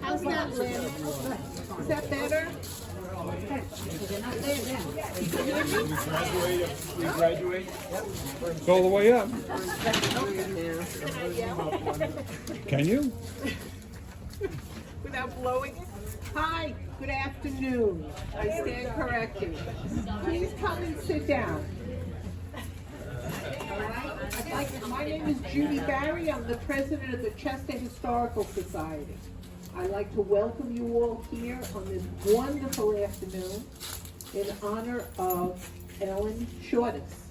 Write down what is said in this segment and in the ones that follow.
How's that, Lynn? Is that better? You graduate? It's all the way up. Can you? Without blowing it? Hi, good afternoon. I stand corrected. Please come and sit down. All right. My name is Judy Barry. I'm the president of the Chester Historical Society. I'd like to welcome you all here on this wonderful afternoon in honor of Ellen Shortess.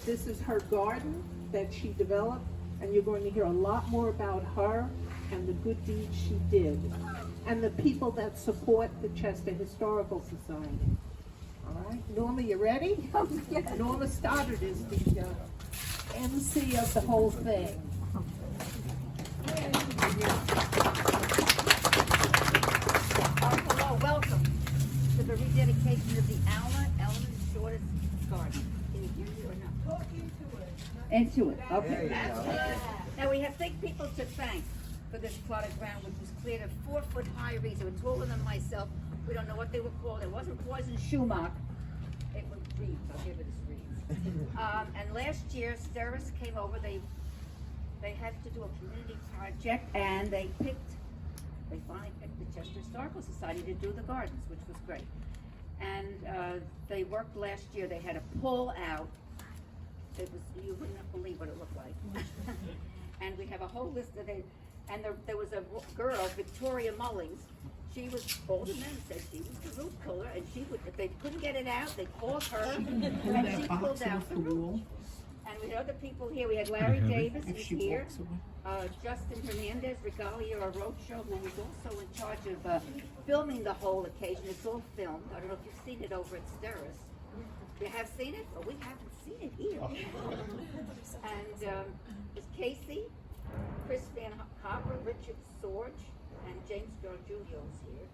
This is her garden that she developed, and you're going to hear a lot more about her and the good deeds she did, and the people that support the Chester Historical Society. All right, Norma, you ready? Norma Stoddard is the MC of the whole thing. Hello, welcome to the rededication of the Ellen Shortess Garden. Can you hear me or not? Talk into it, okay. Now we have big people to thank for this plot of ground, which was cleared at 4-foot high reeds. They were taller than myself. We don't know what they were called. It wasn't poison sumac. It was reeds. I'll give it as reeds. And last year, Shortess came over. They had to do a community project, and they finally picked the Chester Historical Society to do the gardens, which was great. And they worked last year. They had a pull out. It was, you wouldn't believe what it looked like. And we have a whole list of it. And there was a girl, Victoria Mullings. She was, all the men said she was the root puller, and she would, if they couldn't get it out, they called her, and she pulled out the root. And we had other people here. We had Larry Davis, who's here. Justin Hernandez, Regalia, our roadshow, who was also in charge of filming the whole occasion. It's all filmed. I don't know if you've seen it over at Shortess. You have seen it? Well, we haven't seen it here. And it's Casey, Chris Van Hopper, Richard Sorge, and James Giorgio's here.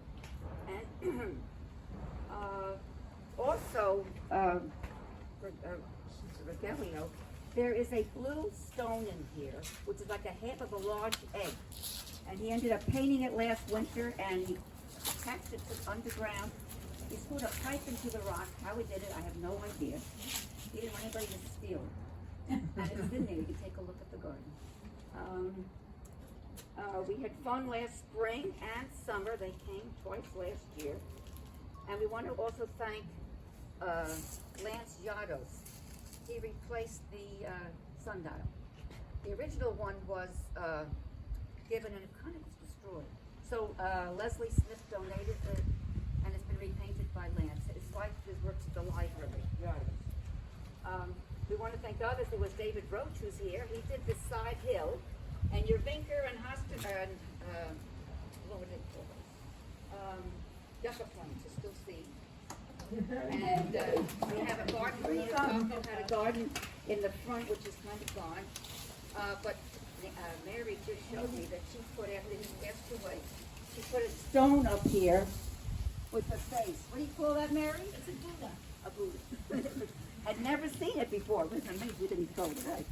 And also, Regalio, there is a blue stone in here, which is like a half of a large egg. And he ended up painting it last winter, and he attached it to underground. He screwed a pipe into the rock. How he did it, I have no idea. He didn't want anybody to steal it. And it's in there. You can take a look at the garden. We had fun last spring and summer. They came twice last year. And we want to also thank Lance Yados. He replaced the sundial. The original one was given and it kind of was destroyed. So Leslie Smith donated it, and it's been repainted by Lance. It's like his works at the library. We want to thank others. There was David Roach, who's here. He did this side hill, and your Vinker and Hoster, what would they call it? Yucca plants, you still see. And we have a garden. Rita Coco had a garden in the front, which is kind of gone. But Mary just showed me that she put, after he passed away, she put a stone up here with the face. What do you call that, Mary? It's a Buddha. A Buddha. I'd never seen it before. Listen, we didn't throw it away.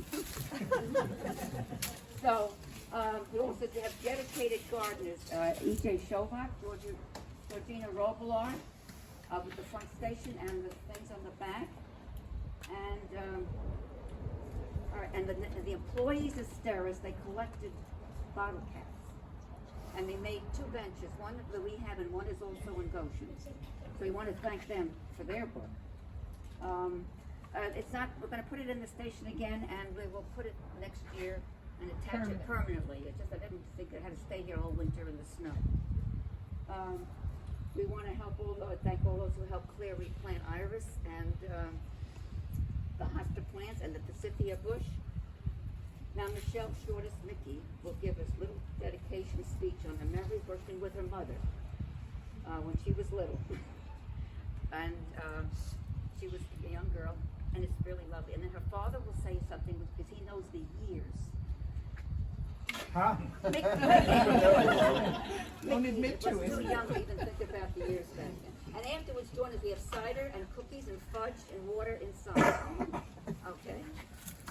So we also have dedicated gardeners, E.J. Shovak, Georgina Robillard, with the front station and the things on the back. And the employees of Shortess, they collected bottle caps. And they made 2 benches, one that we have and one is also in Goshen. So we want to thank them for their work. We're going to put it in the station again, and we will put it next year and attach it permanently. It's just I didn't think it had to stay here all winter in the snow. We want to thank all those who helped clear, replant iris and the hosta plants and the Forsythia bush. Now Michelle Shortess Micki will give us a little dedication speech on her memories working with her mother when she was little. And she was a young girl, and it's really lovely. And then her father will say something because he knows the years. Huh? Don't admit to it. Too young to even think about the years back then. And afterwards, join us. We have cider and cookies and fudge and water inside. Okay,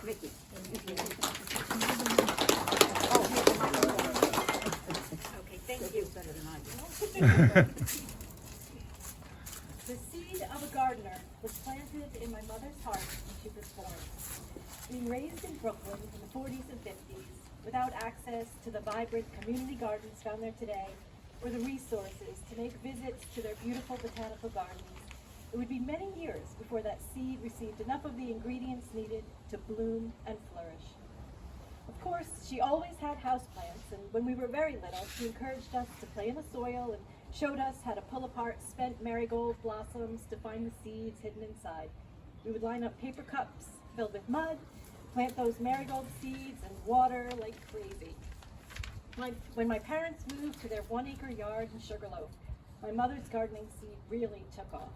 Micki. Oh, here's the microphone. Thank you. Better than I do. The seed of a gardener was planted in my mother's heart when she was born. Being raised in Brooklyn in the 40s and 50s, without access to the vibrant community gardens found there today, or the resources to make visits to their beautiful botanical gardens, it would be many years before that seed received enough of the ingredients needed to bloom and flourish. Of course, she always had houseplants, and when we were very little, she encouraged us to play in the soil and showed us how to pull apart spent marigold blossoms to find the seeds hidden inside. We would line up paper cups filled with mud, plant those marigold seeds, and water like crazy. When my parents moved to their 1-acre yard in Sugarloaf, my mother's gardening seed really took off.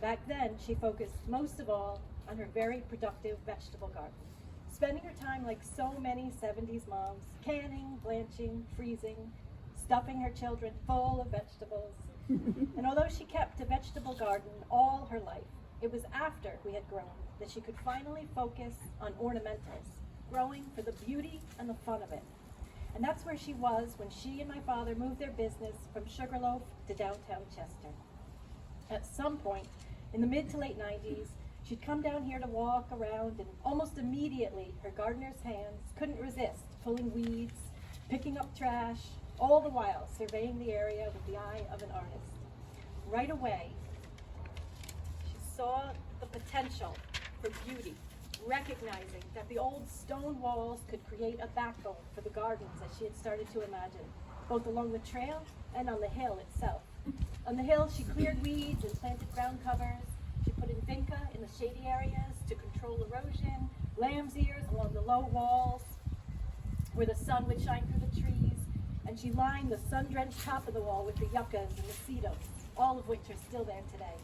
Back then, she focused most of all on her very productive vegetable garden, spending her time like so many 70s moms, canning, blanching, freezing, stuffing her children full of vegetables. And although she kept a vegetable garden all her life, it was after we had grown that she could finally focus on ornamentals, growing for the beauty and the fun of it. And that's where she was when she and my father moved their business from Sugarloaf to downtown Chester. At some point in the mid to late 90s, she'd come down here to walk around, and almost immediately her gardener's hands couldn't resist pulling weeds, picking up trash, all the while surveying the area with the eye of an artist. Right away, she saw the potential for beauty, recognizing that the old stone walls could create a backbone for the gardens that she had started to imagine, both along the trail and on the hill itself. On the hill, she cleared weeds and planted ground covers. She put in vinca in the shady areas to control erosion, lamb's ears along the low walls where the sun would shine through the trees, and she lined the sun-drenched top of the wall with the yuccas and the cedos, all of which are still there today.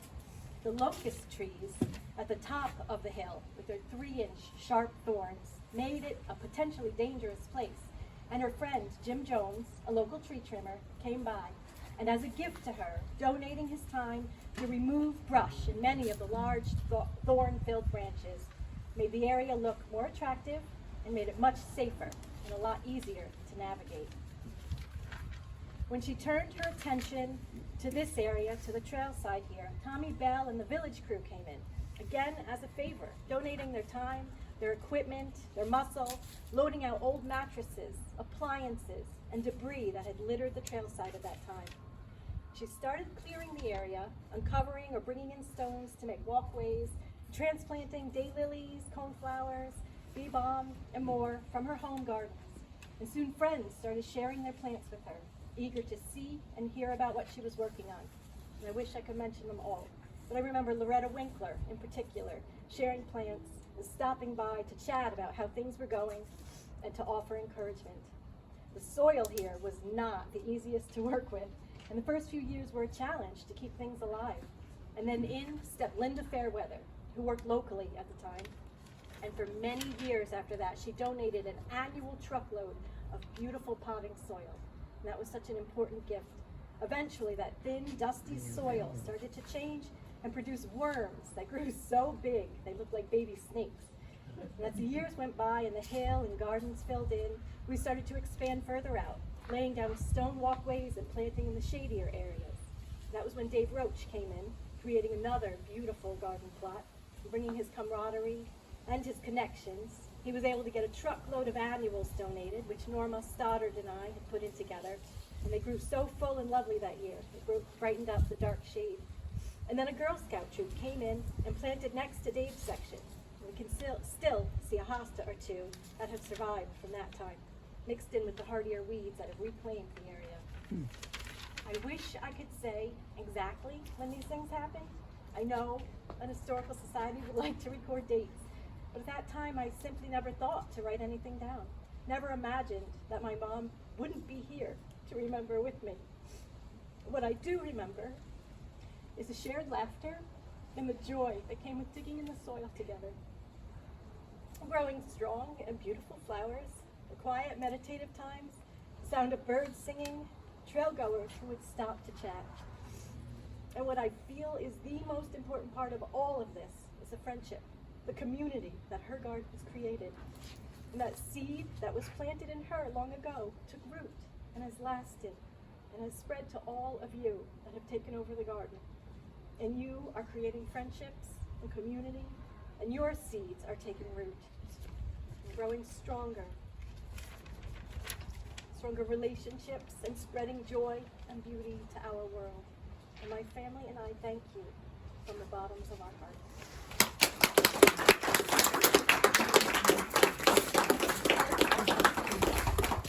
The locust trees at the top of the hill with their 3-inch sharp thorns made it a potentially dangerous place, and her friend Jim Jones, a local tree trimmer, came by, and as a gift to her, donating his time to remove brush in many of the large thorn-filled branches, made the area look more attractive and made it much safer and a lot easier to navigate. When she turned her attention to this area, to the trail side here, Tommy Bell and the village crew came in, again as a favor, donating their time, their equipment, their muscle, loading out old mattresses, appliances, and debris that had littered the trail side at that time. She started clearing the area, uncovering or bringing in stones to make walkways, transplanting daylilies, coneflowers, bee balm, and more from her home gardens. And soon friends started sharing their plants with her, eager to see and hear about what she was working on. And I wish I could mention them all, but I remember Loretta Winkler in particular, sharing plants and stopping by to chat about how things were going and to offer encouragement. The soil here was not the easiest to work with, and the first few years were a challenge to keep things alive. And then in stepped Linda Fairweather, who worked locally at the time, and for many years after that, she donated an annual truckload of beautiful potting soil. And that was such an important gift. Eventually, that thin, dusty soil started to change and produce worms that grew so big they looked like baby snakes. And as the years went by and the hill and gardens filled in, we started to expand further out, laying down stone walkways and planting in the shadier areas. That was when Dave Roach came in, creating another beautiful garden plot, bringing his camaraderie and his connections. He was able to get a truckload of annuals donated, which Norma Stoddard and I had put in together. And they grew so full and lovely that year. It brightened up the dark shade. And then a Girl Scout troop came in and planted next to Dave's section. And we can still see a hosta or two that have survived from that time, mixed in with the hardier weeds that have reclaimed the area. I wish I could say exactly when these things happened. I know an historical society would like to record dates, but at that time I simply never thought to write anything down. Never imagined that my mom wouldn't be here to remember with me. What I do remember is the shared laughter and the joy that came with digging in the soil together. Growing strong and beautiful flowers, the quiet meditative times, the sound of birds singing, trailgoers who would stop to chat. And what I feel is the most important part of all of this is the friendship, the community that her garden has created. And that seed that was planted in her long ago took root and has lasted and has spread to all of you that have taken over the garden. And you are creating friendships and community, and your seeds are taking root and growing stronger. Stronger relationships and spreading joy and beauty to our world. And my family and I thank you from the bottoms of our hearts.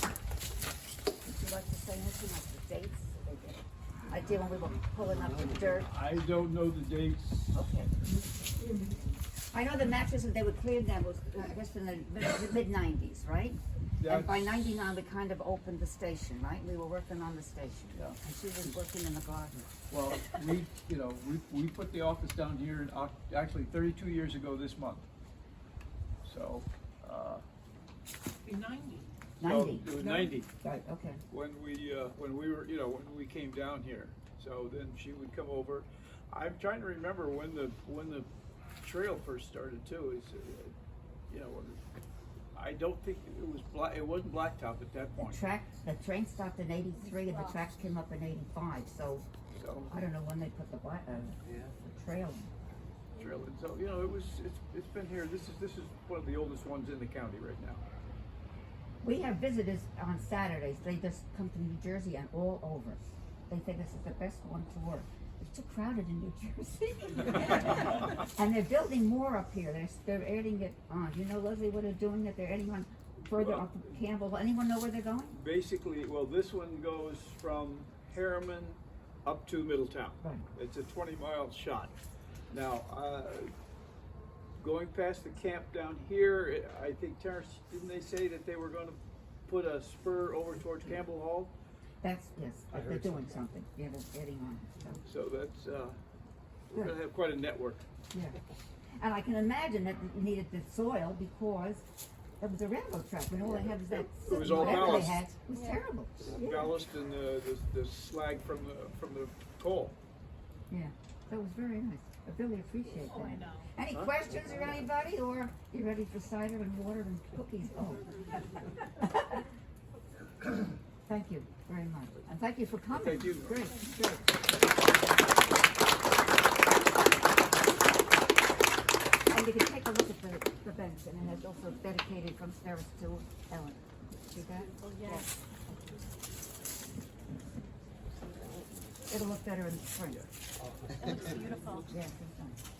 Would you like to say anything like the dates? I did when we were pulling up the dirt. I don't know the dates. Okay. I know the matches that they would clear them was, I guess, in the mid-90s, right? And by That's- 99, we kind of opened the station, right? We were working on the station. Yeah. And she was working in the garden. Well, we put the office down here in, actually 32 years ago this month. So, In 90. 90. It was 90 Right, okay. when we were, when we came down here. So then she would come over. I'm trying to remember when the trail first started too. Is I don't think it was it wasn't blacktop at that point. The train stopped in 83 and the tracks came up in 85, so So I don't know when they put the trail in. trail. And so it's been here. This is one of the oldest ones in the county right now. We have visitors on Saturdays. They just come from New Jersey and all over. They think this is the best one to work. It's too crowded in New Jersey. And they're building more up here. They're adding it on. You know, Leslie, what they're doing? That they're adding on further up Campbell. Anyone know where they're going? Basically, well, this one goes from Harriman up to Middletown. Right. It's a 20-mile shot. Now, going past the camp down here, I think Terrence, didn't they say that they were going to put a spur over towards Campbell Hall? Yes, I they're heard doing something. something. Yeah, they're adding on. So, So that's we're going to have quite a network. yeah. And I can imagine that they needed the soil because it was a railroad track. And all they had was that. It was all whatever they ballast. had was terrible. Yeah. Ballast and the slag from the coal. Yeah, that was very nice. I really appreciate that. I know. Any questions or anybody, or you ready for cider and water and cookies? Oh. Thank you very much, and thank you for coming. Thank you. Great, great. And you can take a look at the bench, and it has also dedicated from Sarah to Ellen. See that? Oh, yes. It'll look better in the spring. It looks beautiful. Yes, it's nice.